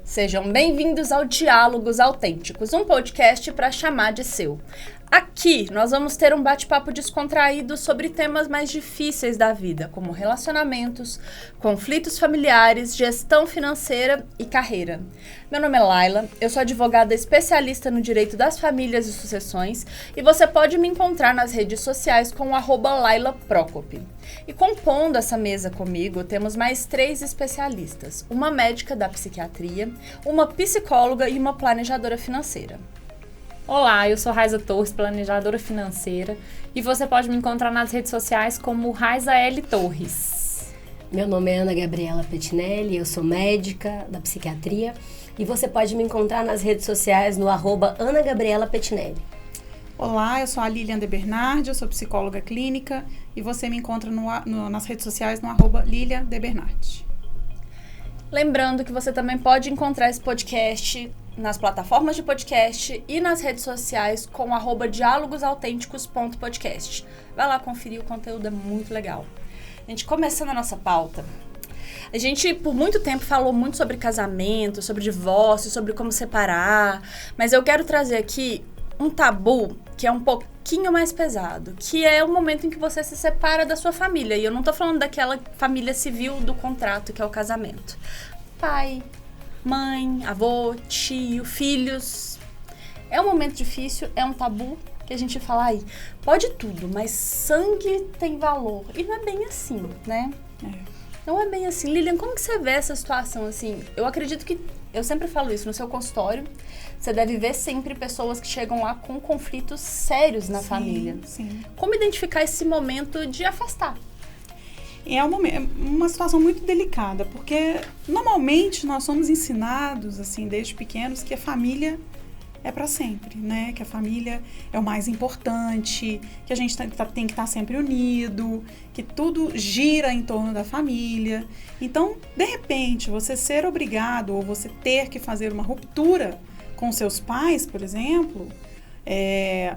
Sejam bem-vindos ao Diálogos Autênticos, um podcast para chamar de seu. Aqui nós vamos ter um bate-papo descontraído sobre temas mais difíceis da vida, como relacionamentos, conflitos familiares, gestão financeira e carreira. Meu nome é Laila, eu sou advogada especialista no direito das famílias e sucessões e você pode me encontrar nas redes sociais com @LailaProcope. E compondo essa mesa comigo, temos mais 3 especialistas, uma médica da psiquiatria, uma psicóloga e uma planejadora financeira. Olá, eu sou Raiza Torres, planejadora financeira, e você pode me encontrar nas redes sociais como Raiza L. Torres. Meu nome é Ana Gabriela Pettinelli, eu sou médica da psiquiatria, e você pode me encontrar nas redes sociais no @AnaGabrielaPettinelli. Olá, eu sou a Lilian de Bernardi, eu sou psicóloga clínica, e você me encontra nas redes sociais no @Lilian de Bernardi. Lembrando que você também pode encontrar esse podcast nas plataformas de podcast e nas redes sociais com @dialogosautênticos.podcast. Vai lá conferir, o conteúdo é muito legal. A gente, começando a nossa pauta, a gente por muito tempo falou muito sobre casamento, sobre divórcio, sobre como separar, mas eu quero trazer aqui um tabu que é um pouquinho mais pesado, que é o momento em que você se separa da sua família. E eu não tô falando daquela família civil do contrato, que é o casamento. Pai, mãe, avô, tio, filhos. É um momento difícil, é um tabu que a gente fala aí. Pode tudo, mas sangue tem valor. E não é bem assim, né? Não é bem assim. Lilian, como que você vê essa situação assim? Eu acredito que, eu sempre falo isso, no seu consultório, você deve ver sempre pessoas que chegam lá com conflitos sérios na família. Sim. Como identificar esse momento de afastar? É uma situação muito delicada, porque normalmente nós somos ensinados, assim, desde pequenos, que a família é para sempre, né? Que a família é o mais importante, que a gente tem que estar sempre unido, que tudo gira em torno da família. Então, de repente, você ser obrigado ou você ter que fazer uma ruptura com seus pais, por exemplo, é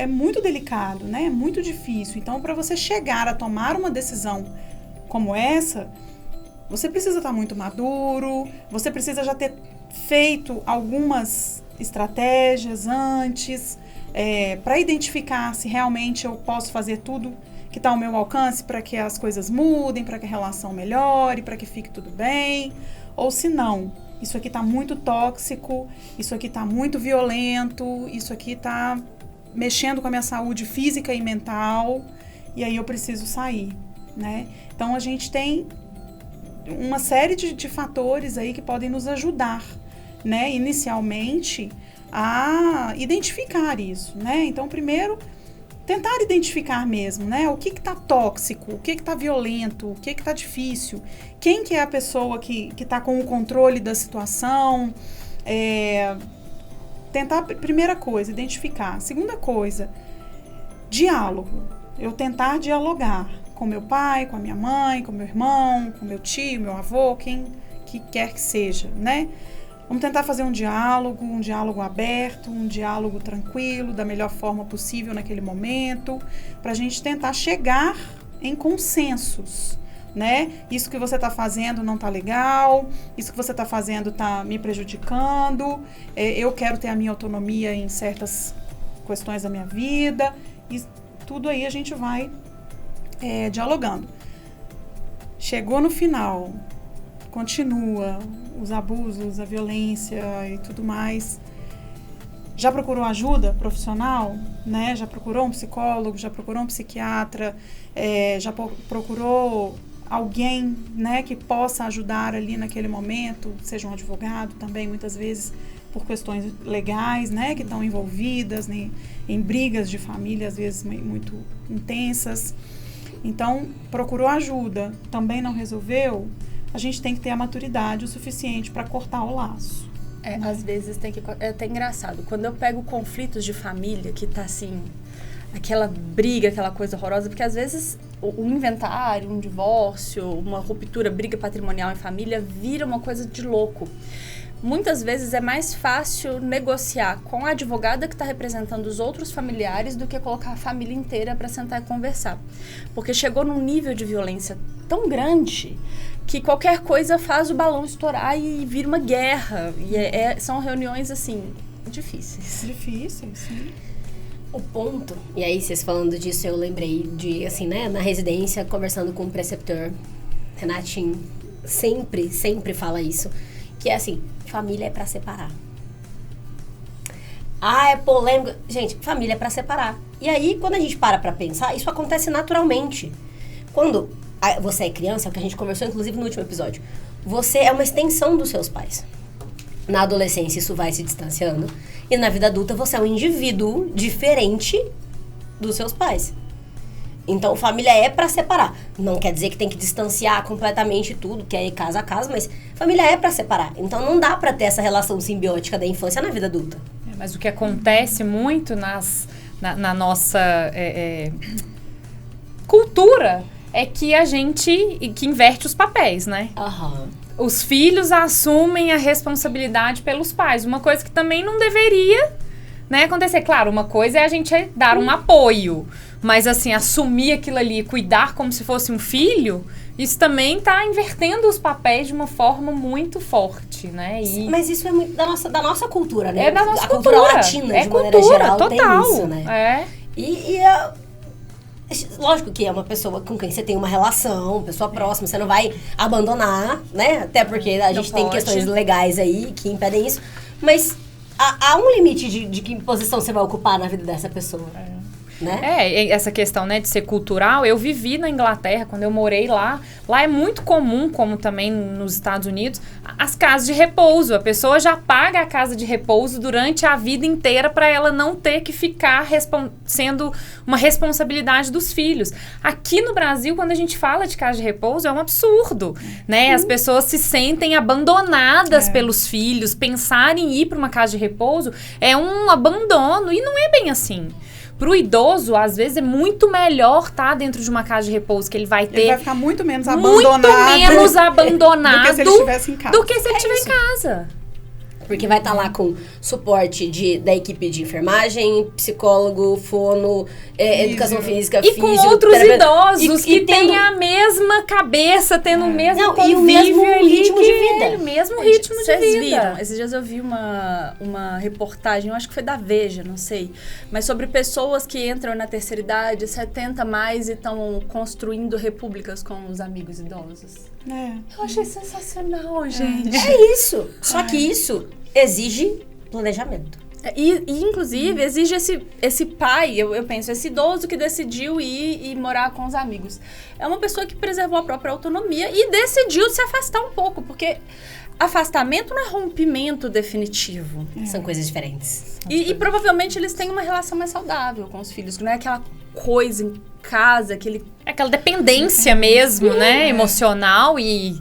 muito delicado, né? É muito difícil. Então, para você chegar a tomar uma decisão como essa, você precisa estar muito maduro, você precisa já ter feito algumas estratégias antes, para identificar se realmente eu posso fazer tudo que está ao meu alcance para que as coisas mudem, para que a relação melhore, para que fique tudo bem, ou se não, isso aqui está muito tóxico, isso aqui está muito violento, isso aqui está mexendo com a minha saúde física e mental, e aí eu preciso sair, né? Então, a gente tem uma série de fatores aí que podem nos ajudar, né? Inicialmente, a identificar isso, né? Então, primeiro, tentar identificar mesmo, né? O que está tóxico, o que está violento, o que está difícil, quem que é a pessoa que está com o controle da situação. Tentar, primeira coisa, identificar. Segunda coisa, diálogo. Eu tentar dialogar com meu pai, com a minha mãe, com meu irmão, com meu tio, meu avô, quem que quer que seja, né? Vamos tentar fazer um diálogo aberto, um diálogo tranquilo, da melhor forma possível naquele momento, para a gente tentar chegar em consensos, né? Isso que você está fazendo não está legal, isso que você está fazendo está me prejudicando, eu quero ter a minha autonomia em certas questões da minha vida, e tudo aí a gente vai dialogando. Chegou no final, continua os abusos, a violência e tudo mais. Já procurou ajuda profissional, né? Já procurou um psicólogo, já procurou um psiquiatra, já procurou alguém, né, que possa ajudar ali naquele momento, seja um advogado também, muitas vezes por questões legais, né, que estão envolvidas em brigas de família, às vezes muito intensas. Então, procurou ajuda, também não resolveu, a gente tem que ter a maturidade o suficiente para cortar o laço. Às vezes tem que... É até engraçado. Quando eu pego conflitos de família, que tá assim, aquela briga, aquela coisa horrorosa, porque às vezes um inventário, um divórcio, uma ruptura, briga patrimonial em família, vira uma coisa de louco. Muitas vezes é mais fácil negociar com a advogada que está representando os outros familiares do que colocar a família inteira para sentar e conversar. Porque chegou num nível de violência tão grande que qualquer coisa faz o balão estourar e vira uma guerra. E são reuniões, assim, difíceis. Difíceis, sim. O ponto, e aí vocês falando disso, eu lembrei de, assim, né, na residência, conversando com o preceptor, Renatinho, sempre fala isso, que é assim, família é pra separar. É polêmico. Gente, família é pra separar. E aí, quando a gente para pra pensar, isso acontece naturalmente. Quando você é criança, é o que a gente conversou, inclusive, no último episódio, você é uma extensão dos seus pais. Na adolescência, isso vai se distanciando. E na vida adulta, você é um indivíduo diferente dos seus pais. Então, família é pra separar. Não quer dizer que tem que distanciar completamente tudo, que é casa a casa, mas família é pra separar. Então, não dá pra ter essa relação simbiótica da infância na vida adulta. Mas o que acontece muito na nossa cultura é que a gente que inverte os papéis, né? Os filhos assumem a responsabilidade pelos pais. Uma coisa que também não deveria, né, acontecer. Claro, uma coisa é a gente dar um apoio. Mas, assim, assumir aquilo ali, cuidar como se fosse um filho, isso também está invertendo os papéis de uma forma muito forte, né? Mas isso é muito da nossa cultura, né? É da nossa cultura. A cultura latina, de maneira geral, total. Tem isso, né? Lógico que é uma pessoa com quem você tem uma relação, pessoa próxima, você não vai abandonar, né? Até porque a gente tem questões legais aí que impedem isso. Mas há um limite de que posição você vai ocupar na vida dessa pessoa. Né? Essa questão, né, de ser cultural. Eu vivi na Inglaterra, quando eu morei lá. Lá é muito comum, como também nos Estados Unidos, as casas de repouso. A pessoa já paga a casa de repouso durante a vida inteira para ela não ter que ficar sendo uma responsabilidade dos filhos. Aqui no Brasil, quando a gente fala de casa de repouso, é um absurdo, né? As pessoas se sentem abandonadas pelos filhos. Pensar em ir para uma casa de repouso é um abandono, e não é bem assim. Pro idoso, às vezes, é muito melhor estar dentro de uma casa de repouso, que ele vai ter... Ele vai ficar muito menos abandonado. Do que se ele estivesse em casa. Do que se ele estiver em casa. Porque vai estar lá com suporte da equipe de enfermagem, psicólogo, fono, educação física, e com outros idosos que têm a mesma cabeça, tendo o mesmo convívio, e o mesmo ritmo de vida. O mesmo ritmo de vida. Vocês viram? Esses dias eu vi uma reportagem, eu acho que foi da Veja, não sei, mas sobre pessoas que entram na terceira idade, 70 mais, e estão construindo repúblicas com os amigos idosos. Eu achei sensacional, gente. É isso. Só que isso exige planejamento. E inclusive, exige esse pai, eu penso, esse idoso que decidiu ir e morar com os amigos. É uma pessoa que preservou a própria autonomia e decidiu se afastar um pouco, porque afastamento não é rompimento definitivo. São coisas diferentes. E provavelmente eles têm uma relação mais saudável com os filhos, que não é aquela coisa em casa, aquela dependência mesmo, né? Emocional e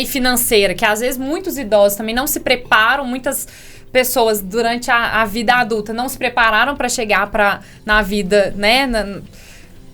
financeira, que às vezes muitos idosos também não se preparam, muitas pessoas durante a vida adulta não se prepararam para chegar na vida, né? Na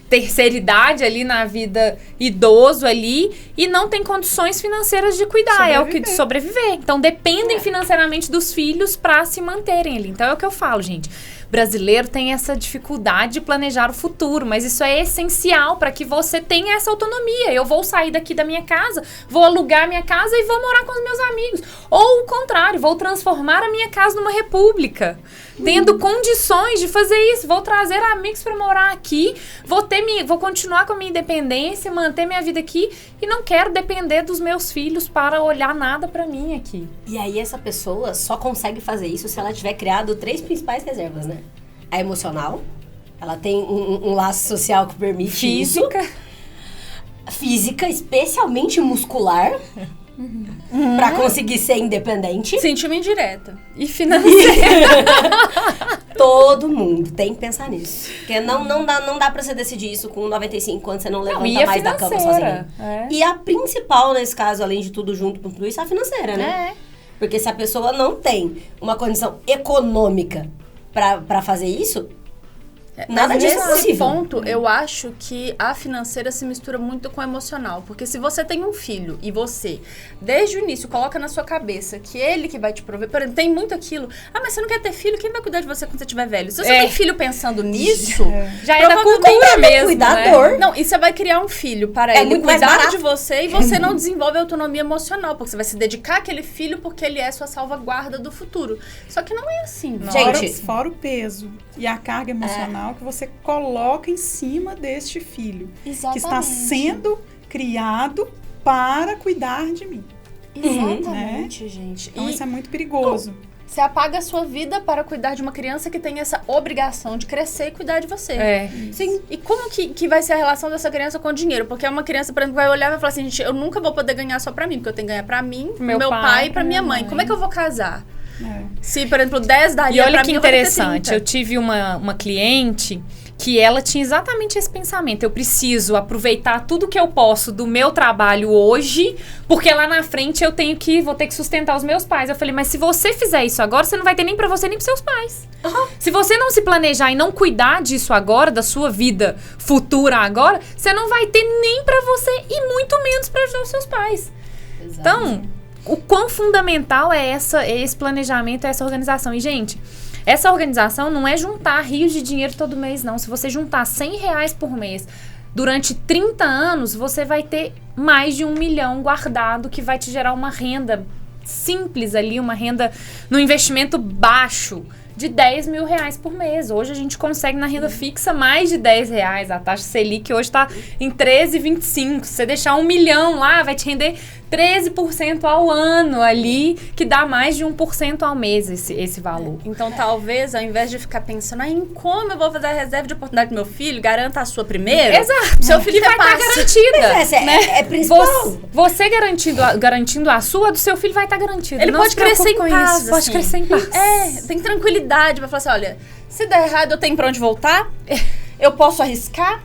terceira idade ali, na vida idoso ali, e não tem condições financeiras de cuidar, de sobreviver. Então, dependem financeiramente dos filhos para se manterem ali. Então, é o que eu falo, gente. Brasileiro tem essa dificuldade de planejar o futuro, mas isso é essencial para que você tenha essa autonomia. Eu vou sair daqui da minha casa, vou alugar minha casa e vou morar com os meus amigos. Ou o contrário, vou transformar a minha casa numa república, tendo condições de fazer isso. Vou trazer amigos para morar aqui, vou continuar com a minha independência, manter minha vida aqui, e não quero depender dos meus filhos para olhar nada para mim aqui. E aí essa pessoa só consegue fazer isso se ela tiver criado 3 principais reservas, né? A emocional, ela tem um laço social que permite Física. isso. Física, especialmente muscular, pra conseguir ser independente. Sentiu uma indireta. E financeira. Todo mundo tem que pensar nisso. Porque não dá pra você decidir isso com 95 quando você não levanta mais da cama sozinha. E a principal nesse caso, além de tudo junto com tudo isso, é a financeira, né? Porque se a pessoa não tem uma condição econômica pra fazer isso, Nada Mas disso é nesse possível. ponto, eu acho que a financeira se mistura muito com o emocional. Porque se você tem um filho e você, desde o início, coloca na sua cabeça que ele que vai te prover... Por exemplo, tem muito aquilo... Ah, mas você não quer ter filho? Quem vai cuidar de você quando você estiver velho? Se você tem filho pensando nisso... Já é da provavelmente cultura mesmo, cuidador. né? Não, e você vai criar um filho para É ele muito mais cuidar barato. de você e você não desenvolve autonomia emocional. Porque você vai se dedicar àquele filho porque ele é sua salvaguarda do futuro. Só que não é assim. Gente, Fora o peso e a carga emocional que você coloca em cima deste filho. Exatamente. Que está sendo criado para cuidar de mim. Exatamente, gente. Então E isso é muito perigoso. você apaga a sua vida para cuidar de uma criança que tem essa obrigação de crescer e cuidar de você. Sim. E como que vai ser a relação dessa criança com o dinheiro? Porque é uma criança, por exemplo, vai olhar e vai falar assim, gente, eu nunca vou poder ganhar só pra mim, porque eu tenho que ganhar pra mim, pro meu pai e pra minha mãe. Como é que eu vou casar? Se, por exemplo, 10 daria E olha pra que mim, eu vou ter interessante, 30. eu tive uma cliente que ela tinha exatamente esse pensamento. Eu preciso aproveitar tudo que eu posso do meu trabalho hoje, porque lá na frente vou ter que sustentar os meus pais. Eu falei, mas se você fizer isso agora, você não vai ter nem pra você nem pros seus pais. Se você não se planejar e não cuidar disso agora, da sua vida futura agora, você não vai ter nem pra você e muito menos pra ajudar os seus pais. Exato. Então, o quão fundamental é esse planejamento, essa organização. E, gente, essa organização não é juntar rios de dinheiro todo mês, não. Se você juntar R$100 por mês durante 30 anos, você vai ter mais de 1 milhão guardado, que vai te gerar uma renda simples ali, uma renda no investimento baixo de R$10 mil por mês. Hoje a gente consegue na renda fixa mais de R$10. A taxa Selic hoje está em 13,25. Se você deixar 1 milhão lá, vai te render 13% ao ano ali, que dá mais de 1% ao mês esse valor. Então, talvez, ao invés de ficar pensando em como eu vou fazer a reserva de oportunidade do meu filho, garanta a sua primeiro. Exato. Seu filho que vai estar repassa. garantida. Mas é principal. Você garantindo a sua, do seu filho vai estar garantida. Ele Não pode se preocupe crescer em com paz, isso. Pode assim. crescer em paz. Tem tranquilidade pra falar assim, olha, se der errado eu tenho pra onde voltar, eu posso arriscar,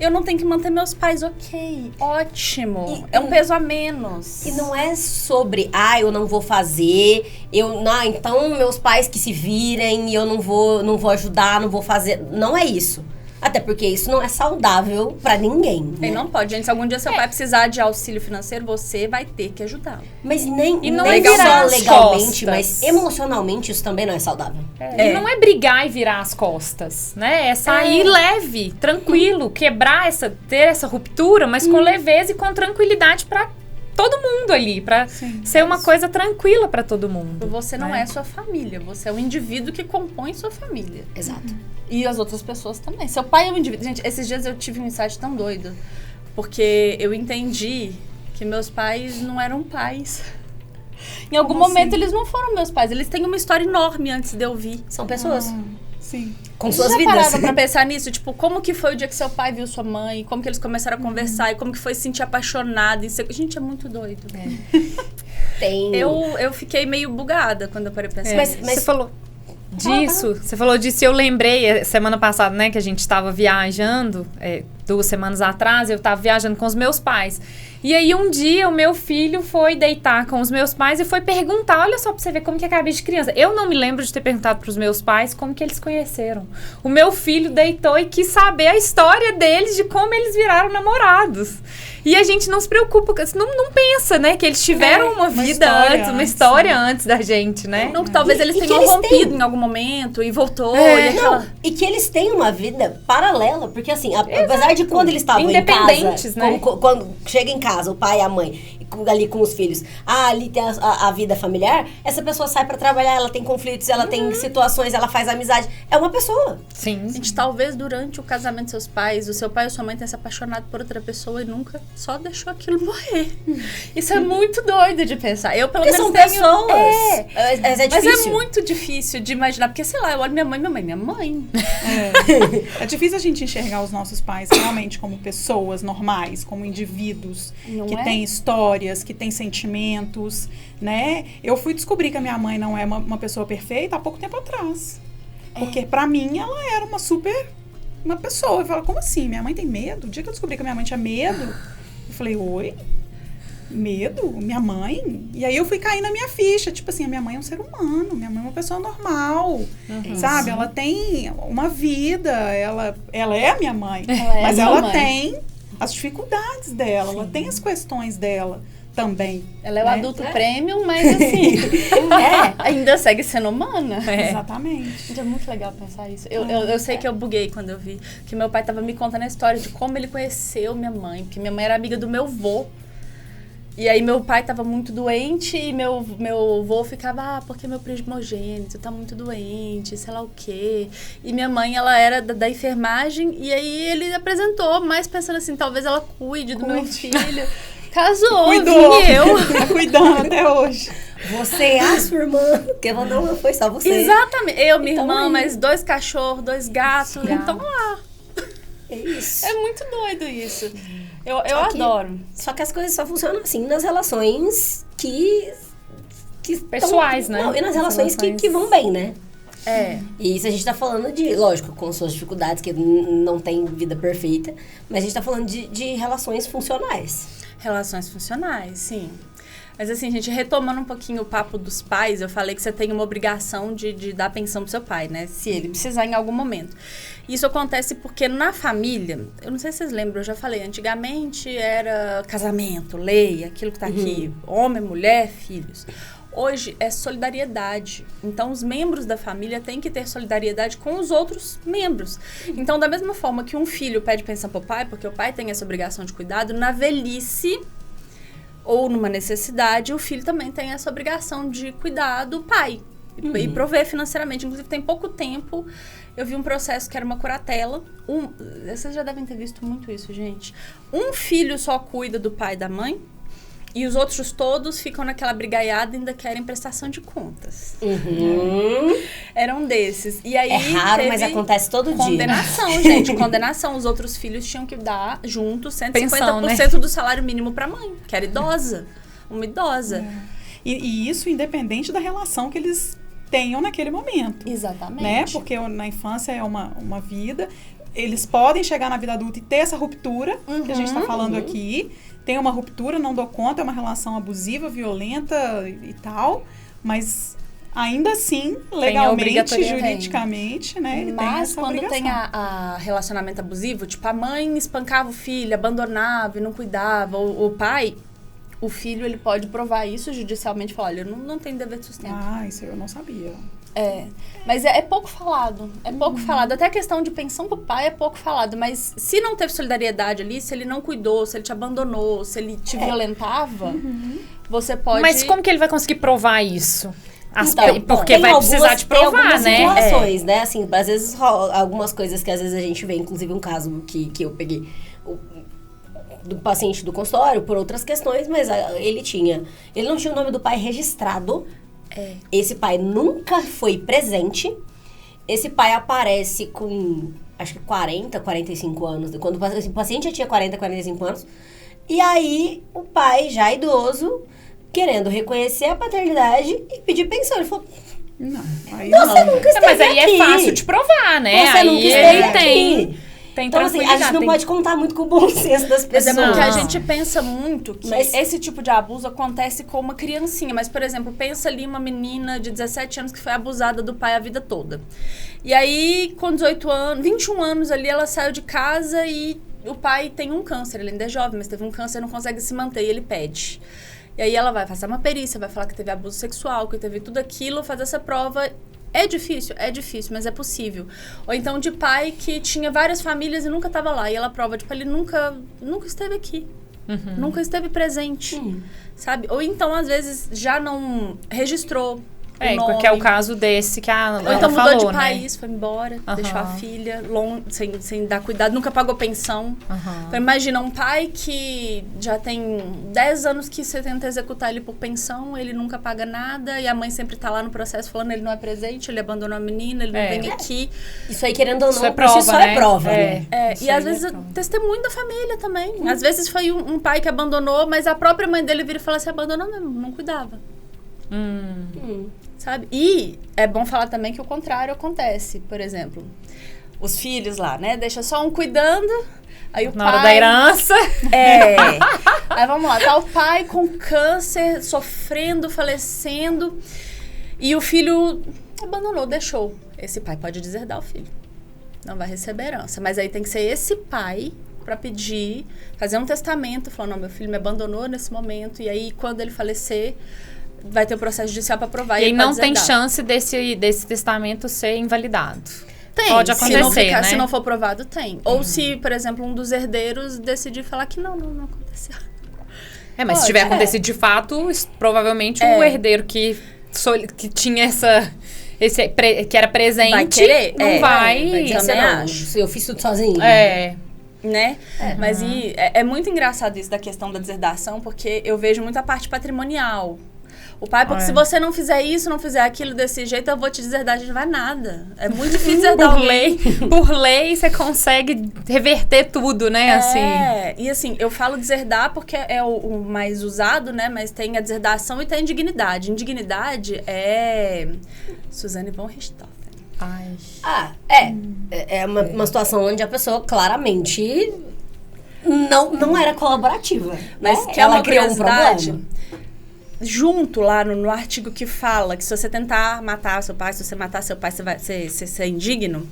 eu não tenho que manter meus pais, ok, ótimo, é um peso a menos. E não é sobre, eu não vou fazer, então meus pais que se virem, eu não vou ajudar, não vou fazer. Não é isso. Até porque isso não é saudável pra ninguém. Né? E não pode, gente. Se algum dia seu pai precisar de auxílio financeiro, você vai ter que ajudá-lo. Mas nem não é virar só as legalmente, costas. mas emocionalmente isso também não é saudável. E não é brigar e virar as costas, né? É sair leve, tranquilo, quebrar ter essa ruptura, mas com leveza e com tranquilidade pra todo mundo ali, pra ser uma coisa tranquila pra todo mundo. Você não é sua família, você é o indivíduo que compõe sua família. Exato. E as outras pessoas também. Seu pai é um indivíduo. Gente, esses dias eu tive um insight tão doido, porque eu entendi que meus pais não eram pais. Em algum momento eles não foram meus pais. Eles têm uma história enorme antes de eu vir. São pessoas Sim. com Vocês suas já vidas. pararam pra pensar nisso? Tipo, como que foi o dia que seu pai viu sua mãe? Como que eles começaram a conversar? E como que foi se sentir apaixonado? Gente, é muito doido. Tem. Eu fiquei meio bugada quando eu parei pra pensar. Mas Você falou disso, e eu lembrei, semana passada, né, que a gente estava viajando, 2 semanas atrás, eu estava viajando com os meus pais. E aí, um dia, o meu filho foi deitar com os meus pais e foi perguntar, olha só pra você ver como que é a cabeça de criança. Eu não me lembro de ter perguntado pros meus pais como que eles conheceram. O meu filho deitou e quis saber a história deles, de como eles viraram namorados. E a gente não se preocupa, não pensa, né, que eles tiveram uma vida antes, uma história antes da gente, né? Não, que talvez eles E tenham que eles rompido em algum momento e voltou. E que eles têm uma vida paralela, porque assim, apesar de quando eles estavam em Independentes, casa, né? quando chega em casa, o pai e a mãe, ali com os filhos, ali tem a vida familiar, essa pessoa sai pra trabalhar, ela tem conflitos, ela tem situações, ela faz amizade, é uma pessoa. Sim. Gente, talvez durante o casamento dos seus pais, o seu pai ou sua mãe tenha se apaixonado por outra pessoa e nunca só deixou aquilo morrer. Isso é muito doido de pensar. Eu, pelo Porque menos, são tenho... pessoas. Mas é Mas difícil. é muito difícil de imaginar, porque, sei lá, eu olho minha mãe. É difícil a gente enxergar os nossos pais realmente como pessoas normais, como indivíduos Não que é? têm histórias, que têm sentimentos, né? Eu fui descobrir que a minha mãe não é uma pessoa perfeita há pouco tempo atrás. Porque pra mim ela era uma pessoa. Eu falo, como assim? Minha mãe tem medo? O dia que eu descobri que a minha mãe tinha medo, eu falei, oi? medo, minha mãe. E aí eu fui cair na minha ficha. Tipo assim, a minha mãe é um ser humano, minha mãe é uma pessoa normal, sabe? Ela tem uma vida, ela é a minha mãe. Mas ela tem as dificuldades dela, ela tem as questões dela também. Ela é o adulto premium, mas assim, ainda segue sendo humana. Exatamente. Gente, é muito legal pensar isso. Eu sei que eu buguei quando eu vi que meu pai tava me contando a história de como ele conheceu minha mãe, porque minha mãe era amiga do meu vô. E aí meu pai tava muito doente e meu vô ficava, porque meu primogênito tá muito doente, sei lá o quê. E minha mãe, ela era da enfermagem, e aí ele apresentou, mais pensando assim, talvez ela cuide do meu filho. Casou, Cuidou. e eu. Tá cuidando até hoje. Você é a sua irmã, porque não foi só você. Exatamente. Eu, minha Então, irmã, aí. mais 2 cachorros, 2 gatos. Então, É isso. é muito doido isso. Eu Só que- adoro. Só que as coisas só funcionam assim nas relações que Pessoais, né? Não, e nas As relações relações- que vão bem, né? É. E isso a gente tá falando de, lógico, com suas dificuldades, que não tem vida perfeita, mas a gente tá falando de relações funcionais. Relações funcionais, sim. Mas assim, gente, retomando um pouquinho o papo dos pais, eu falei que você tem uma obrigação de dar pensão pro seu pai, né? Se ele precisar em algum momento. Isso acontece porque na família, eu não sei se vocês lembram, eu já falei, antigamente era casamento, lei, aquilo que tá aqui, homem, mulher, filhos. Hoje é solidariedade. Então, os membros da família têm que ter solidariedade com os outros membros. Então, da mesma forma que um filho pede pensão pro pai, porque o pai tem essa obrigação de cuidado, na velhice ou numa necessidade, o filho também tem essa obrigação de cuidar do pai e prover financeiramente. Inclusive, tem pouco tempo, eu vi um processo que era uma curatela. Vocês já devem ter visto muito isso, gente. Um filho só cuida do pai e da mãe, e os outros todos ficam naquela brigaiada e ainda querem prestação de contas. Era um desses. E aí É raro, mas teve acontece todo dia. condenação, gente. Condenação. Os outros filhos tinham que dar juntos 150% Pensão, né? do salário mínimo pra mãe, que era idosa. Uma idosa. E isso independente da relação que eles tenham naquele momento. Exatamente. Né? Porque na infância é uma vida. Eles podem chegar na vida adulta e ter essa ruptura que a gente está falando aqui. Tem uma ruptura, não dou conta, é uma relação abusiva, violenta e tal. Mas ainda assim, legalmente, obrigatoriedade. juridicamente, né? Ele tem Mas essa quando obrigação. tem a relacionamento abusivo, tipo, a mãe espancava o filho, abandonava e não cuidava, o pai, o filho, ele pode provar isso judicialmente e falar, olha, eu não tenho dever de sustento. Ah, isso eu não sabia. Mas é pouco falado, é pouco falado. Até a questão de pensão pro pai é pouco falado, mas se não teve solidariedade ali, se ele não cuidou, se ele te abandonou, se ele te violentava, você pode... Mas como que ele vai conseguir provar isso? Então, Porque tem vai precisar de tem provar, algumas né? situações, né? Assim, às vezes rola algumas coisas que às vezes a gente vê, inclusive um caso que eu peguei do paciente do consultório por outras questões, mas ele não tinha o nome do pai registrado. Esse pai nunca foi presente. Esse pai aparece com, acho que 40, 45 anos. Quando o paciente já tinha 40, 45 anos. E aí, o pai, já idoso, querendo reconhecer a paternidade e pedir pensão. Ele falou, Não, aí você não. nunca esteve Mas aí aqui. é fácil de provar, né? Você aí nunca ele esteve tem... aqui. Tem Então, assim, a gente tranquilidade, não tem- pode contar muito com o bom senso das Mas é pessoas. porque a Não. gente pensa muito que Mas- esse tipo de abuso acontece com uma criancinha. Mas, por exemplo, pensa ali uma menina de 17 anos que foi abusada do pai a vida toda. E aí, com 18 anos, 21 anos ali, ela saiu de casa e o pai tem um câncer. Ele ainda é jovem, mas teve um câncer e não consegue se manter. E ele pede. E aí ela vai fazer uma perícia, vai falar que teve abuso sexual, que teve tudo aquilo, fazer essa prova. É difícil, mas é possível. Ou então de pai que tinha várias famílias e nunca estava lá. E ela prova, tipo, ele nunca esteve aqui. Nunca esteve presente, sabe? Ou então, às vezes, já não registrou o nome. porque é o caso desse que a Ou Ana então mudou falou, de né? país, foi embora, deixou a filha longe, sem dar cuidado, nunca pagou pensão. Então imagina, um pai que já tem 10 anos que você tenta executar ele por pensão, ele nunca paga nada, e a mãe sempre tá lá no processo falando ele não é presente, ele abandonou a menina, ele não vem aqui. Isso aí, querendo ou não, Isso é por si prova, só né? é prova, É. né? Isso E às aí vezes é é prova. testemunho da família também. Às vezes foi um pai que abandonou, mas a própria mãe dele vira e fala assim, abandonou mesmo, não cuidava. Sabe? E é bom falar também que o contrário acontece. Por exemplo, os filhos lá, né? Deixa só um cuidando, aí o Na hora pai... da herança. É. Aí vamos lá, tá o pai com câncer, sofrendo, falecendo, e o filho abandonou, deixou. Esse pai pode deserdar o filho. Não vai receber herança. Mas aí tem que ser esse pai para pedir, fazer um testamento, falando, não, meu filho me abandonou nesse momento, e aí quando ele falecer, vai ter o processo judicial para provar. E aí não tem deserdar. chance desse testamento ser invalidado. Tem, Pode acontecer, né? Se não for provado, tem. Ou se, por exemplo, um dos herdeiros decidir falar que não aconteceu. Mas se tiver acontecido de fato, provavelmente o herdeiro que tinha que era presente, vai querer? não vai. Também acho. Eu fiz tudo sozinho. Né? Mas é muito engraçado isso da questão da deserdação, porque eu vejo muita parte patrimonial. O pai, porque se você não fizer isso, não fizer aquilo desse jeito, eu vou te deserdar, a gente não vai nada. É muito difícil deserdar alguém. Por lei, você consegue reverter tudo, né? E assim, eu falo deserdar porque é o mais usado, né? Mas tem a deserdação e tem a indignidade. Indignidade é Suzane von Richthofen. É uma situação onde a pessoa claramente não era colaborativa. Mas né? que ela é uma criou um curiosidade. problema. Junto lá no artigo que fala que se você tentar matar seu pai, se você matar seu pai, você vai ser indigno.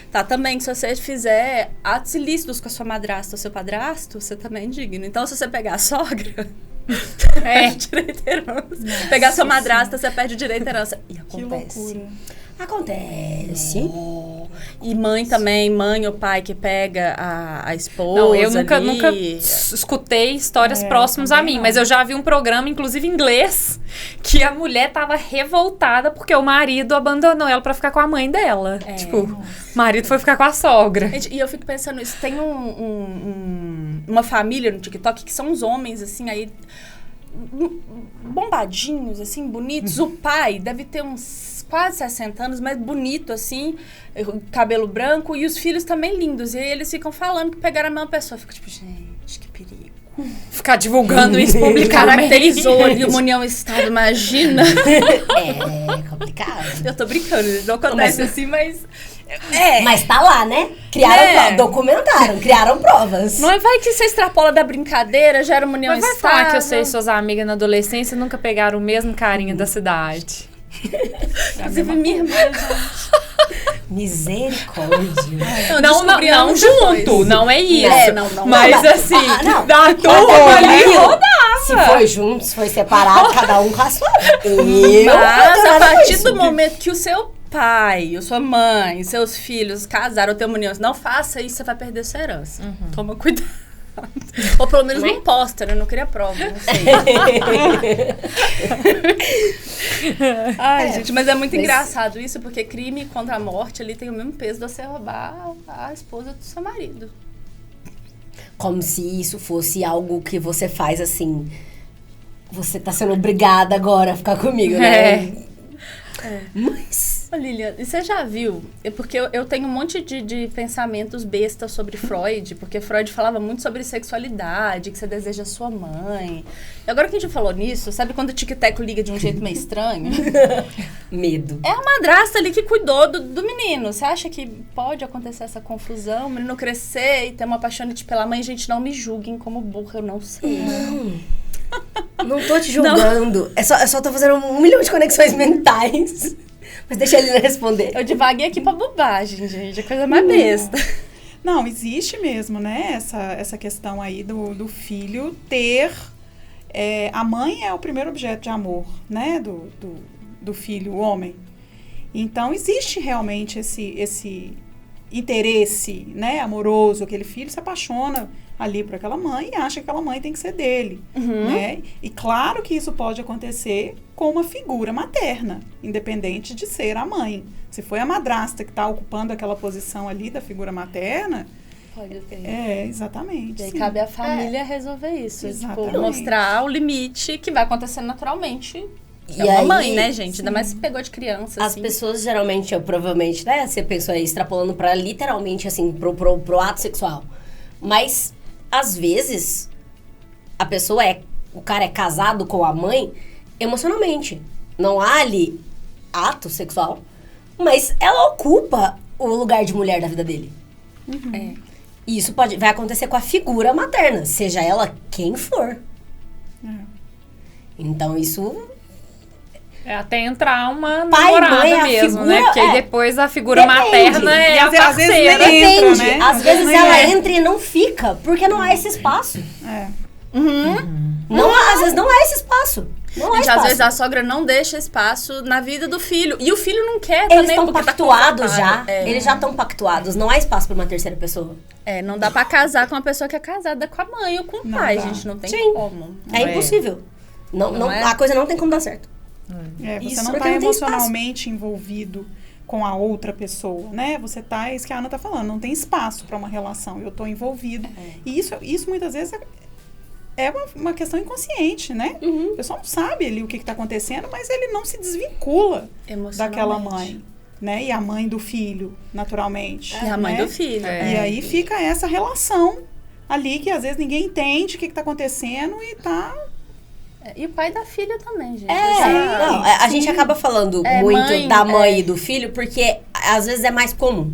Tá, também que se você fizer atos ilícitos com a sua madrasta ou seu padrasto, você também é indigno. Então, se você pegar a sogra, perde direito à herança. Pegar sua madrasta, você perde o direito à herança. E acontece. Que loucura. Acontece. E mãe também, mãe ou pai que pega a esposa. Não, eu nunca escutei histórias próximas a mim, mas eu já vi um programa, inclusive em inglês, que a mulher tava revoltada porque o marido abandonou ela pra ficar com a mãe dela. Tipo, o marido foi ficar com a sogra. Gente, e eu fico pensando isso, tem uma família no TikTok que são uns homens, assim, aí bombadinhos, assim, bonitos. O pai deve ter uns quase 60 anos, mas bonito, assim, cabelo branco, e os filhos também lindos. E aí eles ficam falando que pegaram a mesma pessoa. Eu fico tipo, gente, que perigo. Ficar divulgando isso publicamente. Caracterizou ali uma união Estado, imagina. É complicado. Eu tô brincando, não acontece assim, mas... Mas tá lá, né? Criaram documentaram, criaram provas. Não vai que você extrapola da brincadeira, gera uma união Mas vai estável. falar que você e suas amigas na adolescência nunca pegaram o mesmo carinha da cidade. Inclusive minha irmã, Misericórdia. Não junto, não é isso. Não. Mas assim, da turma Olha, ali rodava. Se foi junto, se foi separado, cada um com a sua. Mas a partir do momento que o seu pai, a sua mãe, seus filhos casaram ou ter uma união, não faça isso, você vai perder sua herança. Toma cuidado. Ou pelo menos não posta, né? Eu não queria prova, não sei. Ai, gente, mas é muito engraçado isso, porque crime contra a morte ali tem o mesmo peso de você roubar a esposa do seu marido. Como se isso fosse algo que você faz assim. Você tá sendo obrigada agora a ficar comigo, né? Mas... Ô, Lilian, e você já viu? Porque eu tenho um monte de pensamentos bestas sobre Freud, porque Freud falava muito sobre sexualidade, que você deseja sua mãe. E agora que a gente falou nisso, sabe quando o tic-teco liga de um jeito meio estranho? Medo. É a madrasta ali que cuidou do menino. Você acha que pode acontecer essa confusão? O menino crescer e ter uma apaixonite pela mãe? Gente, não me julguem como burra, eu não sei. Não tô te julgando. É só tô fazendo 1 milhão de conexões mentais. Mas deixa ele responder. Eu divaguei aqui pra bobagem, gente. É coisa mais besta. Não, existe mesmo, né? Essa questão aí do filho ter... a mãe é o primeiro objeto de amor, né? Do filho, o homem. Então, existe realmente esse interesse, né? Amoroso. Aquele filho se apaixona ali por aquela mãe e acha que aquela mãe tem que ser dele, né? E claro que isso pode acontecer com uma figura materna, independente de ser a mãe. Se foi a madrasta que está ocupando aquela posição ali da figura materna... Pode ter. Exatamente. E aí sim. cabe à família resolver isso. Exatamente. Tipo, mostrar o limite que vai acontecer naturalmente. E É uma aí, mãe, né, gente? Ainda mais se pegou de criança, As assim. pessoas geralmente, provavelmente, né? Você pensou aí, extrapolando pra literalmente, assim, pro ato sexual. Mas, às vezes, o cara é casado com a mãe emocionalmente. Não há ali ato sexual, mas ela ocupa o lugar de mulher da vida dele. É. E isso vai acontecer com a figura materna, seja ela quem for. Então, isso... É até entrar uma Pai, namorada mãe, mesmo, figura, né? Porque aí depois a figura Depende. materna é E a às vezes parceira. nem entra, Depende. né? Às vezes Não ela é. entra e não fica, porque não há esse espaço. É. Às vezes não há esse espaço. Não há Gente, espaço. às vezes a sogra não deixa espaço na vida do filho. E o filho não quer Eles também, estão porque pactuados tá já. confortável. Eles já estão pactuados. Não há espaço para uma terceira pessoa. Não dá pra casar com uma pessoa que é casada com a mãe ou com o Não pai, dá. gente. Não tem Sim. como. É impossível. Não, é? A coisa não tem como dar certo. Você Isso, não porque está não tem espaço. emocionalmente envolvido com a outra pessoa, né? Você tá, é isso que a Ana tá falando, não tem espaço para uma relação. Eu tô envolvido. E isso muitas vezes é uma questão inconsciente, né? O pessoal não sabe ali o que está acontecendo, mas ele não se desvincula daquela mãe, né? E a mãe do filho, naturalmente. E a mãe né? do filho. E aí fica essa relação ali que às vezes ninguém entende o que está acontecendo e tá... E o pai da filha também, gente. Não, a gente acaba falando muito mãe, da mãe e do filho, porque às vezes é mais comum.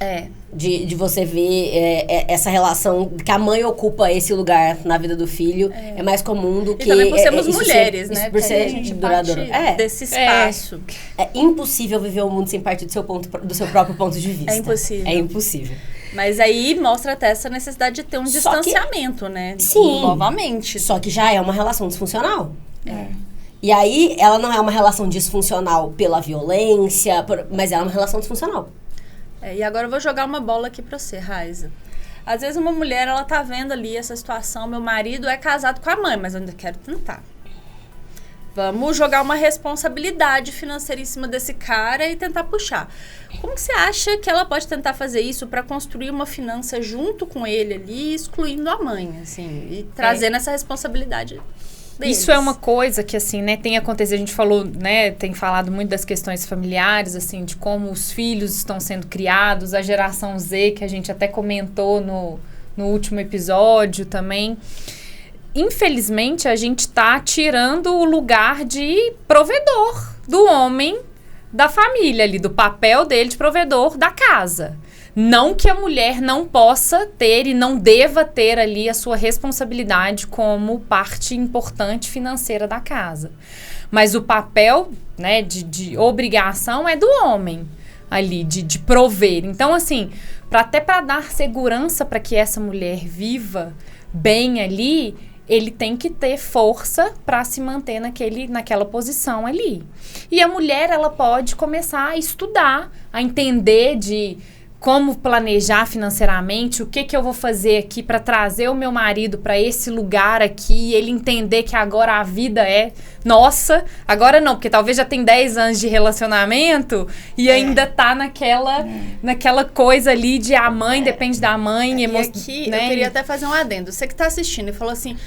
É. De você ver essa relação que a mãe ocupa esse lugar na vida do filho. É mais comum do que... E também por sermos isso mulheres, ser, né? Isso por Porque aí ser a gente duradouro. parte desse espaço. É impossível viver o mundo sem partir do seu próprio ponto de vista. É impossível. É impossível. Mas aí mostra até essa necessidade de ter um Só que- distanciamento, né? Sim. Novamente. Só que já é uma relação disfuncional. É. E aí, ela não é uma relação disfuncional pela violência, mas ela é uma relação disfuncional. E agora eu vou jogar uma bola aqui pra você, Raiza. Às vezes uma mulher, ela tá vendo ali essa situação, meu marido é casado com a mãe, mas eu ainda quero tentar. Vamos jogar uma responsabilidade financeira em cima desse cara e tentar puxar. Como que você acha que ela pode tentar fazer isso para construir uma finança junto com ele ali, excluindo a mãe, assim, e trazendo essa responsabilidade deles? Isso é uma coisa que, assim, né, tem acontecido, a gente falou, né, tem falado muito das questões familiares, assim, de como os filhos estão sendo criados, a geração Z, que a gente até comentou no último episódio também. Infelizmente, a gente tá tirando o lugar de provedor do homem da família ali, do papel dele de provedor da casa. Não que a mulher não possa ter e não deva ter ali a sua responsabilidade como parte importante financeira da casa. Mas o papel, né, de obrigação é do homem ali, de prover. Então, assim, até para dar segurança para que essa mulher viva bem ali, ele tem que ter força para se manter naquela posição ali. E a mulher, ela pode começar a estudar, a entender de como planejar financeiramente, o que eu vou fazer aqui para trazer o meu marido para esse lugar aqui, ele entender que agora a vida é nossa, agora não, porque talvez já tem 10 anos de relacionamento e ainda tá naquela coisa ali de a mãe depende da mãe. E aqui eu queria até fazer um adendo. Você que tá assistindo e falou assim,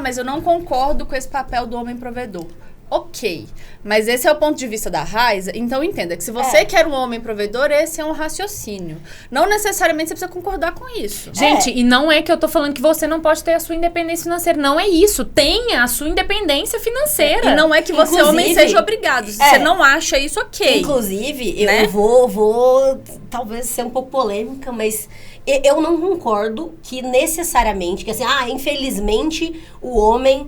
mas eu não concordo com esse papel do homem provedor. Ok, mas esse é o ponto de vista da Raiza, então entenda que se você quer um homem provedor, esse é um raciocínio. Não necessariamente você precisa concordar com isso. Gente, e não é que eu tô falando que você não pode ter a sua independência financeira, não é isso. Tenha a sua independência financeira. E não é que você, homem, seja obrigado. Se você não acha isso, ok. Inclusive, né? eu vou talvez ser um pouco polêmica, mas eu não concordo que necessariamente, que assim, infelizmente o homem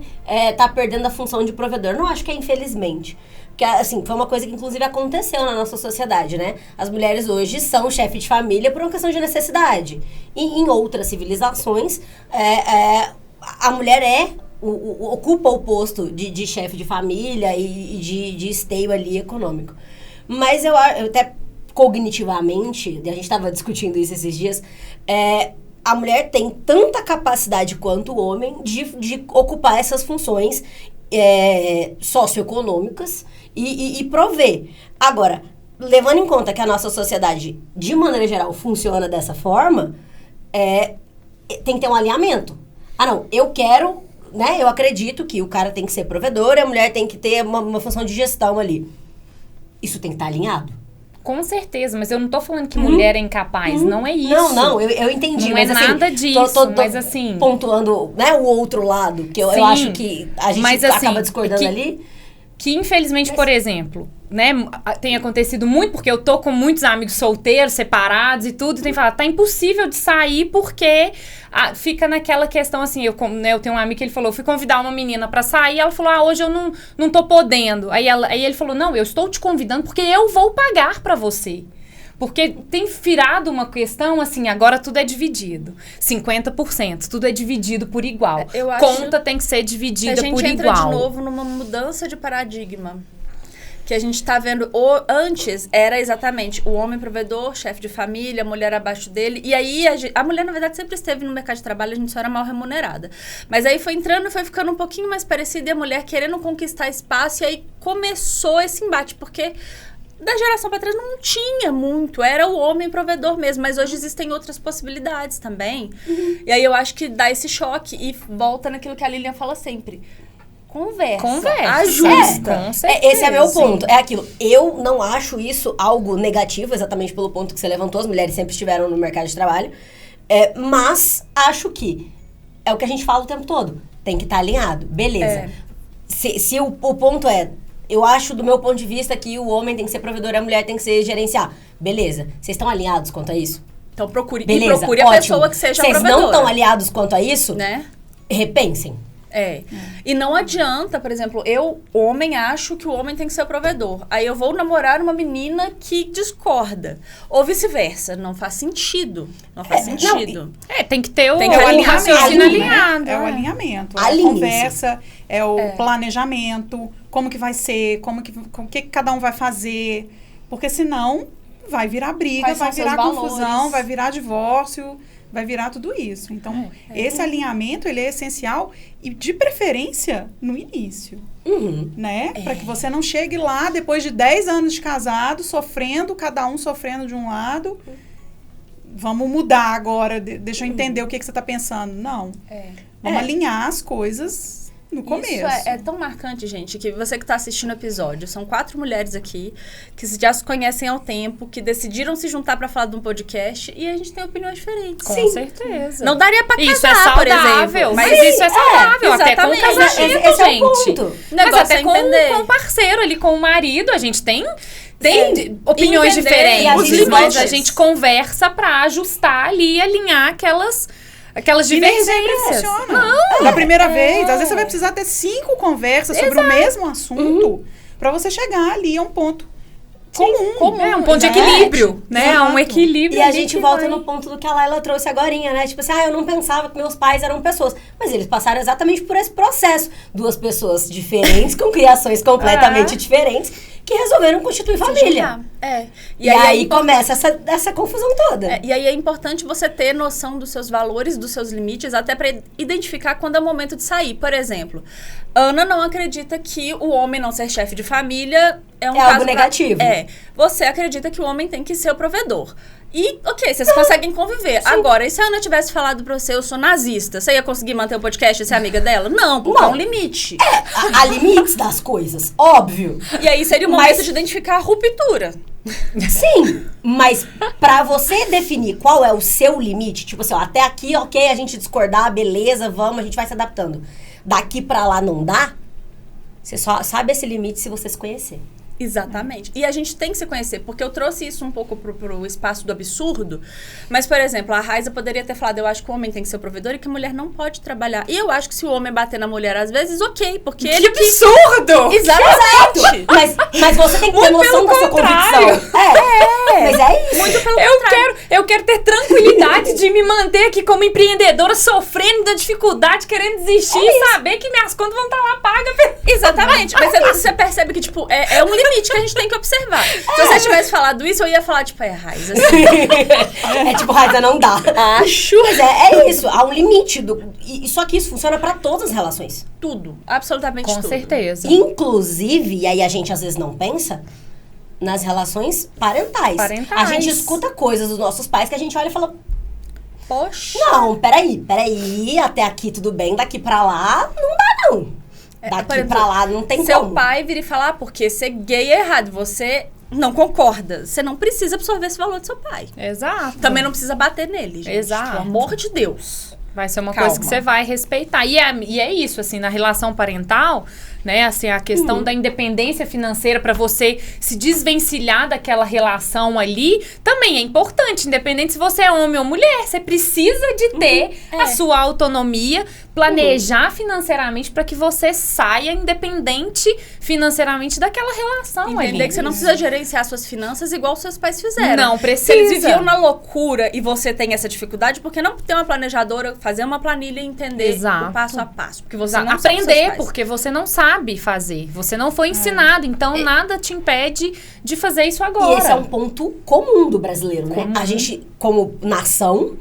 tá perdendo a função de provedor. Não acho que é infelizmente. Porque, assim, foi uma coisa que inclusive aconteceu na nossa sociedade, né? As mulheres hoje são chefe de família por uma questão de necessidade. E em outras civilizações, a mulher ocupa o posto de chefe de família e de esteio ali econômico. Mas eu até cognitivamente, a gente estava discutindo isso esses dias, a mulher tem tanta capacidade quanto o homem de ocupar essas funções socioeconômicas e prover. Agora, levando em conta que a nossa sociedade, de maneira geral, funciona dessa forma, tem que ter um alinhamento. Não, eu quero, né, eu acredito que o cara tem que ser provedor e a mulher tem que ter uma função de gestão ali. Isso tem que estar alinhado. Com certeza, mas eu não tô falando que mulher é incapaz, não é isso. Não, eu entendi. Não mas, é assim, nada disso, tô mas assim... pontuando, né, o outro lado, que eu acho que a gente acaba discordando ali. que infelizmente, por exemplo, né, tem acontecido muito, porque eu tô com muitos amigos solteiros, separados e tudo, e tem que falar, tá impossível de sair porque fica naquela questão assim, eu tenho um amigo que ele falou, fui convidar uma menina pra sair, ela falou, hoje eu não tô podendo. Aí ele falou, não, eu estou te convidando porque eu vou pagar pra você. Porque tem virado uma questão, assim, agora tudo é dividido. 50%, tudo é dividido por igual. Conta tem que ser dividida por igual. A gente entra de novo numa mudança de paradigma. Que a gente tá vendo, antes era exatamente o homem provedor, chefe de família, a mulher abaixo dele. E aí a mulher, na verdade, sempre esteve no mercado de trabalho, a gente só era mal remunerada. Mas aí foi entrando e foi ficando um pouquinho mais parecida, e a mulher querendo conquistar espaço, e aí começou esse embate, porque da geração para trás não tinha muito, era o homem provedor mesmo, mas hoje existem outras possibilidades também. E aí eu acho que dá esse choque e volta naquilo que a Lilian fala sempre. Conversa. Ajusta. Com certeza. Esse é meu ponto. É aquilo. Eu não acho isso algo negativo, exatamente pelo ponto que você levantou. As mulheres sempre estiveram no mercado de trabalho. Mas acho que é o que a gente fala o tempo todo. Tem que estar alinhado. Beleza. Se o ponto é... Eu acho, do meu ponto de vista, que o homem tem que ser provedor e a mulher tem que ser gerenciar. Beleza. Vocês estão alinhados quanto a isso? Então procure Beleza, a ótimo. pessoa que seja provedora. Vocês não estão alinhados quanto a isso? Né? Repensem. E não adianta, por exemplo, eu, homem, acho que o homem tem que ser o provedor. Aí eu vou namorar uma menina que discorda. Ou vice-versa. Não faz sentido. Não faz sentido. Tem que ter Tem que o raciocínio alinhado. É o alinhamento. Alinhe-se. É a conversa, é o planejamento, como que vai ser, o que cada um vai fazer. Porque senão vai virar briga, Quais vai são virar seus confusão, valores? vai virar divórcio, vai virar tudo isso. Então, esse alinhamento, ele é essencial e, de preferência, no início. Né? Para que você não chegue lá, depois de 10 anos de casado, sofrendo, cada um sofrendo de um lado. Vamos mudar agora, deixa eu entender o que você está pensando. Não. Vamos alinhar as coisas no começo. Isso é tão marcante, gente, que você que está assistindo o episódio, são 4 mulheres aqui que já se conhecem há um tempo, que decidiram se juntar para falar de um podcast e a gente tem opiniões diferentes. Com certeza. Não daria pra casar, isso é saudável, por exemplo. mas isso é saudável, até com o exatamente. casamento, Esse é o gente. ponto. Mas até com o parceiro ali, com o marido, a gente tem opiniões Entender diferentes, os mas a limites. gente conversa pra ajustar ali e alinhar aquelas E nem sempre divergências. funciona. Da primeira vez, às vezes você vai precisar ter 5 conversas sobre o mesmo assunto para você chegar ali a um ponto comum. É um ponto de equilíbrio, né? Exato. Um equilíbrio. E a ali gente que volta vai. no ponto do que a Laila trouxe agorinha, né? Tipo assim, eu não pensava que meus pais eram pessoas. Mas eles passaram exatamente por esse processo. 2 pessoas diferentes, com criações completamente diferentes, que resolveram constituir família. E aí começa essa confusão toda. E aí é importante você ter noção dos seus valores, dos seus limites, até para identificar quando é o momento de sair. Por exemplo, Ana não acredita que o homem não ser chefe de família é um caso algo negativo. Você acredita que o homem tem que ser o provedor. E, ok, vocês conseguem conviver. Sim. Agora, e se a Ana tivesse falado pra você, eu sou nazista, você ia conseguir manter o podcast e ser amiga dela? Não, porque é um limite. Há limites das coisas, óbvio. E aí seria o momento de identificar a ruptura. Sim, mas pra você definir qual é o seu limite, tipo assim, até aqui, ok, a gente discordar, beleza, vamos, a gente vai se adaptando. Daqui pra lá não dá, você só sabe esse limite se você se conhecer. Exatamente. E a gente tem que se conhecer, porque eu trouxe isso um pouco pro espaço do absurdo, mas, por exemplo, a Raiza poderia ter falado, eu acho que o homem tem que ser o provedor e que a mulher não pode trabalhar. E eu acho que se o homem bater na mulher, às vezes, ok, porque ele... Que absurdo! Exatamente! Mas você tem que ter noção da sua convicção. Mas é isso. Muito pelo contrário. Eu quero ter tranquilidade de me manter aqui como empreendedora, sofrendo da dificuldade, querendo desistir e saber que minhas contas vão estar lá pagas. Exatamente. Mas você percebe que, tipo, é um limite que a gente tem que observar. Se você tivesse falado isso, eu ia falar, tipo, Raiza, assim. Tipo, Raiza, não dá. Acho. Mas é isso, há um limite. Só que isso funciona pra todas as relações. Tudo. Absolutamente tudo. Com certeza. Inclusive, e aí a gente às vezes não pensa, nas relações parentais. A gente escuta coisas dos nossos pais que a gente olha e fala... Poxa. Não, peraí, até aqui tudo bem, daqui pra lá não dá não. Daqui pra lá não tem seu como. Seu pai vira e falar, porque ser gay é errado, você não concorda. Você não precisa absorver esse valor do seu pai. Exato. Também não precisa bater nele, gente. Exato. Pelo amor de Deus. Vai ser uma Calma. coisa que você vai respeitar. E é isso, assim, na relação parental, né? Assim, a questão da independência financeira para você se desvencilhar daquela relação ali também é importante. Independente se você é homem ou mulher, você precisa de ter a sua autonomia, planejar financeiramente para que você saia independente financeiramente daquela relação ali. Entender que você não precisa gerenciar suas finanças igual seus pais fizeram. Não Se precisa. eles viviam na loucura e você tem essa dificuldade, por que não ter uma planejadora, fazer uma planilha e entender Exato. o passo a passo? Porque você Exato. não sabe seus Aprender, pais. porque você não sabe fazer. Você não foi ensinado, então nada te impede de fazer isso agora. E esse é um ponto comum do brasileiro, né? Comum. A gente, como nação,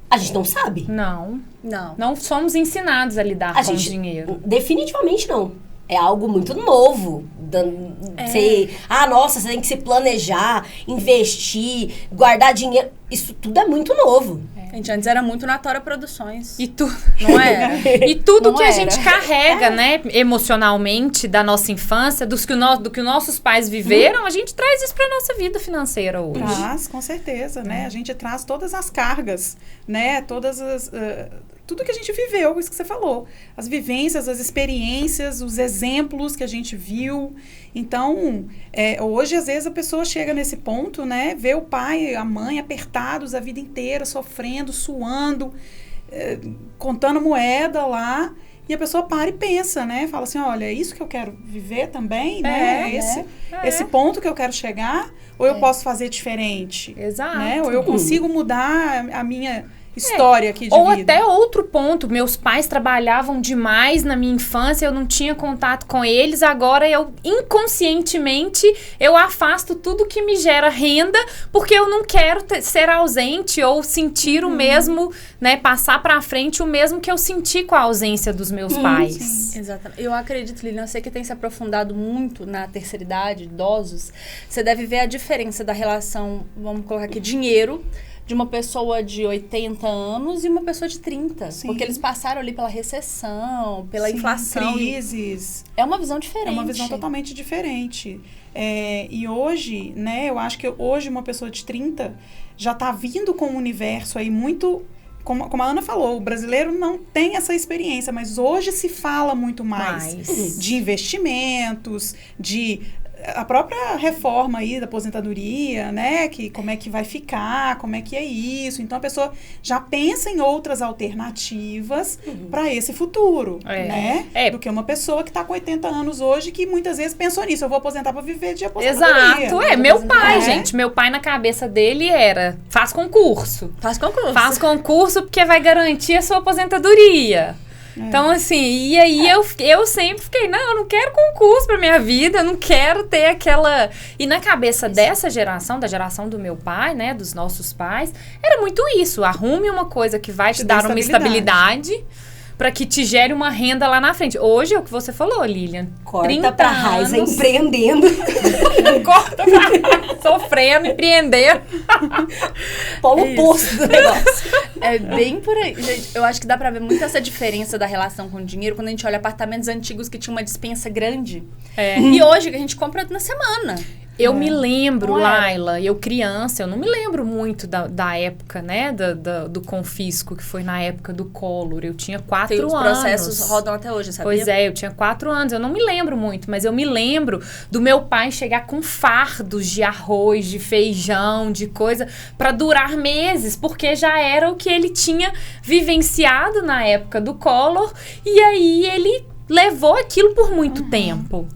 a gente não sabe. Não. Não. Não somos ensinados a lidar A com gente, dinheiro. definitivamente não. É algo muito novo. Nossa, você tem que se planejar, investir, guardar dinheiro. Isso tudo é muito novo. Gente, antes era muito Natura Produções. E tu... Não era? E tudo Não que a era. gente carrega, né, emocionalmente da nossa infância, do que nossos pais viveram, a gente traz isso pra nossa vida financeira hoje. Traz, com certeza, né? A gente traz todas as cargas, né? Todas as... tudo que a gente viveu, isso que você falou. As vivências, as experiências, os exemplos que a gente viu. Então, hoje, às vezes, a pessoa chega nesse ponto, né? Vê o pai, a mãe apertados a vida inteira, sofrendo, suando, contando moeda lá. E a pessoa para e pensa, né? Fala assim, olha, é isso que eu quero viver também, né? Esse ponto que eu quero chegar? Ou eu posso fazer diferente? Exato. Né? Ou eu consigo mudar a minha história aqui de Ou vida? até outro ponto, meus pais trabalhavam demais na minha infância, eu não tinha contato com eles, agora eu inconscientemente eu afasto tudo que me gera renda, porque eu não quero ser ausente ou sentir o mesmo, né, passar pra frente o mesmo que eu senti com a ausência dos meus pais. sim. Exatamente. Eu acredito, Lilian, você que tem se aprofundado muito na terceira idade, idosos, você deve ver a diferença da relação, vamos colocar aqui, dinheiro, de uma pessoa de 80 anos e uma pessoa de 30. Sim. Porque eles passaram ali pela recessão, pela Sim, inflação. crises. É uma visão diferente. É uma visão totalmente diferente. E hoje, né, eu acho que hoje uma pessoa de 30 já está vindo com um universo aí muito... Como a Ana falou, o brasileiro não tem essa experiência, mas hoje se fala muito mais de investimentos, a própria reforma aí da aposentadoria, né? Como é que vai ficar, como é que é isso. Então, a pessoa já pensa em outras alternativas para esse futuro, né? Do que uma pessoa que está com 80 anos hoje, que muitas vezes pensou nisso. Eu vou aposentar para viver de aposentadoria. Exato. Meu pai, gente. Meu pai, na cabeça dele, era... Faz concurso. Faz concurso. Faz concurso porque vai garantir a sua aposentadoria. Então, assim, e aí eu sempre fiquei, não, eu não quero concurso pra minha vida, eu não quero ter aquela... E na cabeça dessa geração, da geração do meu pai, né, dos nossos pais, era muito isso, arrume uma coisa que vai te dar uma estabilidade pra que te gere uma renda lá na frente. Hoje é o que você falou, Lilian. Corta pra Raiza empreendendo. Corta pra Raiza, sofrendo, empreendendo. Polo oposto do negócio. É bem por aí. Gente, eu acho que dá pra ver muito essa diferença da relação com o dinheiro quando a gente olha apartamentos antigos que tinham uma despensa grande. E hoje que a gente compra na semana. Eu me lembro, Não era. Laila, eu criança, eu não me lembro muito da época, né, do confisco, que foi na época do Collor. Eu tinha 4 anos. Os processos rodam até hoje, sabia? Pois é, eu tinha 4 anos. Eu não me lembro muito, mas eu me lembro do meu pai chegar com fardos de arroz, de feijão, de coisa, pra durar meses, porque já era o que ele tinha vivenciado na época do Collor. E aí ele levou aquilo por muito tempo.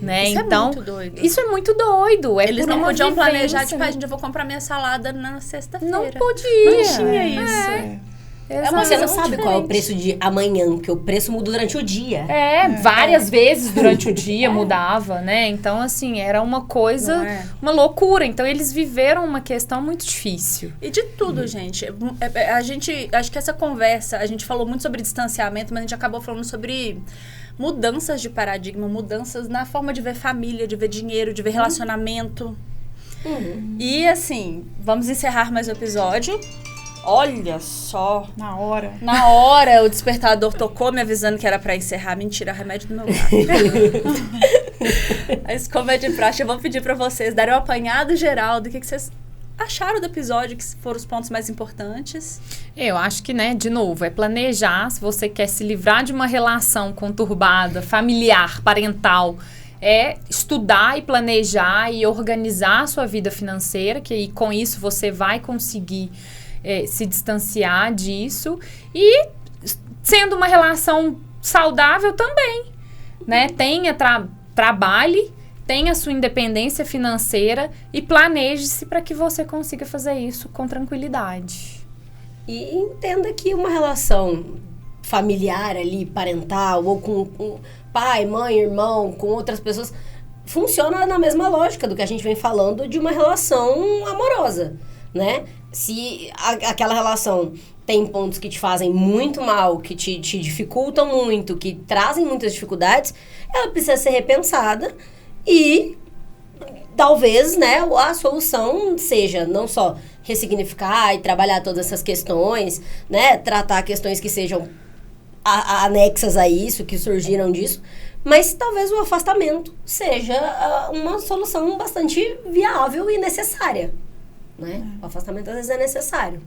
Né? Isso Então, é muito doido. Isso é muito doido. É Eles por não uma podiam vivência, planejar, tipo, né? gente, eu vou comprar minha salada na sexta-feira. Não podia. Não tinha isso. Exato. Você não sabe diferente. qual é o preço de amanhã, porque o preço muda durante o dia. Várias vezes durante o dia mudava, né? Então, assim, era uma coisa, Não é? uma loucura. Então, eles viveram uma questão muito difícil. E de tudo, gente. A gente, acho que essa conversa, a gente falou muito sobre distanciamento, mas a gente acabou falando sobre mudanças de paradigma, mudanças na forma de ver família, de ver dinheiro, de ver relacionamento. E assim, vamos encerrar mais um episódio. Olha só. Na hora. Na hora o despertador tocou me avisando que era pra encerrar. Mentira, remédio do meu lado. Mas como é de praxe, eu vou pedir pra vocês darem um apanhado geral do que vocês acharam do episódio, que foram os pontos mais importantes. Eu acho que, né, de novo, é planejar. Se você quer se livrar de uma relação conturbada, familiar, parental, é estudar e planejar e organizar a sua vida financeira, que aí com isso você vai conseguir se distanciar disso. E sendo uma relação saudável também, né? Trabalhe, tenha a sua independência financeira e planeje-se para que você consiga fazer isso com tranquilidade. E entenda que uma relação familiar ali, parental, ou com pai, mãe, irmão, com outras pessoas, funciona na mesma lógica do que a gente vem falando de uma relação amorosa, né? Se aquela relação tem pontos que te fazem muito mal, que te dificultam muito, que trazem muitas dificuldades, ela precisa ser repensada e talvez, né, a solução seja não só ressignificar e trabalhar todas essas questões, né, tratar questões que sejam anexas a isso, que surgiram disso, mas talvez o afastamento seja uma solução bastante viável e necessária, né? O afastamento às vezes é necessário.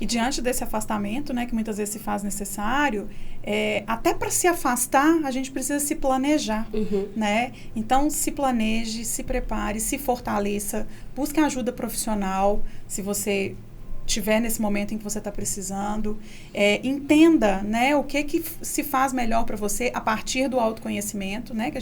E diante desse afastamento, né, que muitas vezes se faz necessário, até para se afastar, a gente precisa se planejar, né? Então, se planeje, se prepare, se fortaleça, busque ajuda profissional, se você tiver nesse momento em que você está precisando. Entenda, né, o que se faz melhor para você a partir do autoconhecimento, né, que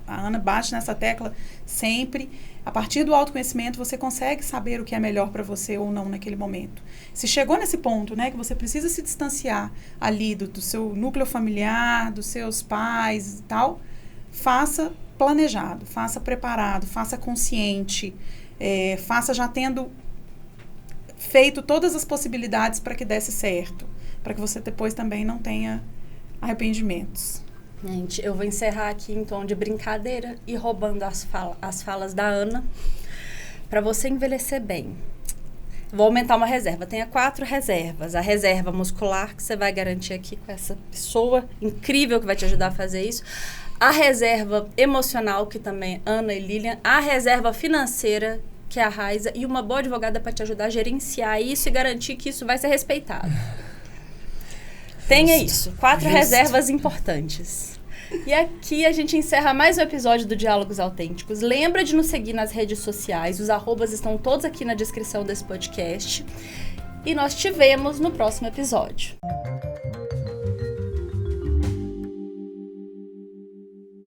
a Ana bate nessa tecla sempre. A partir do autoconhecimento, você consegue saber o que é melhor para você ou não naquele momento. Se chegou nesse ponto, né, que você precisa se distanciar ali do seu núcleo familiar, dos seus pais e tal, faça planejado, faça preparado, faça consciente, faça já tendo feito todas as possibilidades para que desse certo, para que você depois também não tenha arrependimentos. Gente, eu vou encerrar aqui em tom de brincadeira e roubando as falas da Ana. Para você envelhecer bem, vou aumentar uma reserva. Tenha 4 reservas. A reserva muscular, que você vai garantir aqui com essa pessoa incrível que vai te ajudar a fazer isso. A reserva emocional, que também Ana e Lilian. A reserva financeira, que é a Raiza. E uma boa advogada para te ajudar a gerenciar isso e garantir que isso vai ser respeitado. Tenha isso. 4 reservas importantes. E aqui a gente encerra mais um episódio do Diálogos Autênticos. Lembra de nos seguir nas redes sociais. Os arrobas estão todos aqui na descrição desse podcast. E nós te vemos no próximo episódio.